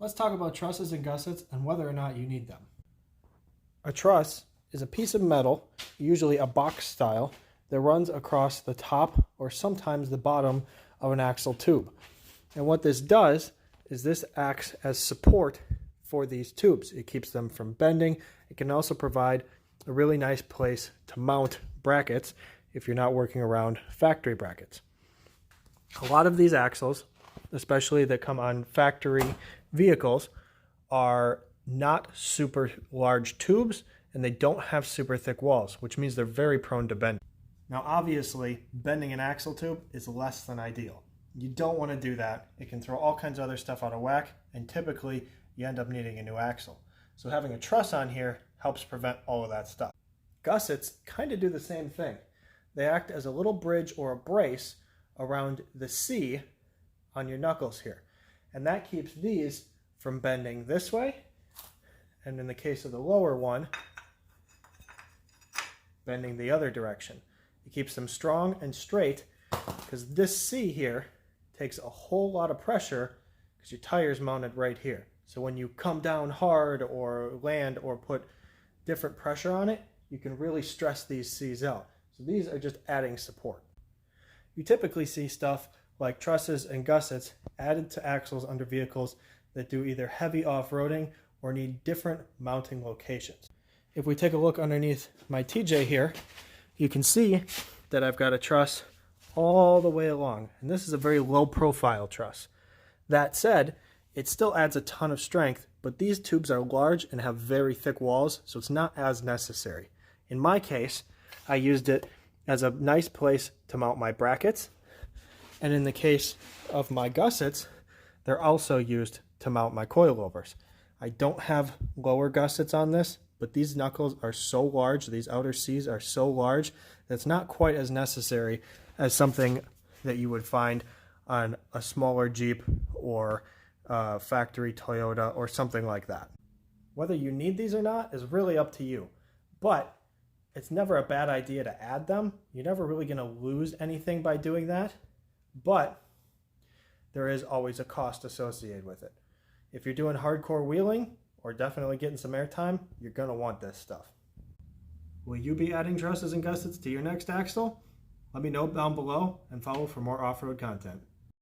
Let's talk about trusses and gussets and whether or not you need them. A truss is a piece of metal, usually a box style, that runs across the top or sometimes the bottom of an axle tube. And what this does is this acts as support for these tubes. It keeps them from bending. It can also provide a really nice place to mount brackets if you're not working around factory brackets. A lot of these axles, especially that come on factory vehicles, are not super large tubes and they don't have super thick walls, which means they're very prone to bend. Now obviously, bending an axle tube is less than ideal. You don't want to do that. It can throw all kinds of other stuff out of whack, and typically you end up needing a new axle. So having a truss on here helps prevent all of that stuff. Gussets kind of do the same thing. They act as a little bridge or a brace around the C on your knuckles here. And that keeps these from bending this way, and in the case of the lower one, bending the other direction. It keeps them strong and straight because this C here takes a whole lot of pressure because your tire's mounted right here. So when you come down hard or land or put different pressure on it, you can really stress these C's out. So these are just adding support. You typically see stuff like trusses and gussets added to axles under vehicles that do either heavy off-roading or need different mounting locations. If we take a look underneath my TJ here, you can see that I've got a truss all the way along, and this is a very low profile truss. That said, it still adds a ton of strength, but these tubes are large and have very thick walls, so it's not as necessary. In my case, I used it as a nice place to mount my brackets, and in the case of my gussets, they're also used to mount my coilovers. I don't have lower gussets on this, but these knuckles are so large, these outer C's are so large, that it's not quite as necessary as something that you would find on a smaller Jeep or factory Toyota or something like that. Whether you need these or not is really up to you, but it's never a bad idea to add them. You're never really going to lose anything by doing that, but there is always a cost associated with it. If you're doing hardcore wheeling or definitely getting some airtime, you're going to want this stuff. Will you be adding trusses and gussets to your next axle? Let me know down below and follow for more off-road content.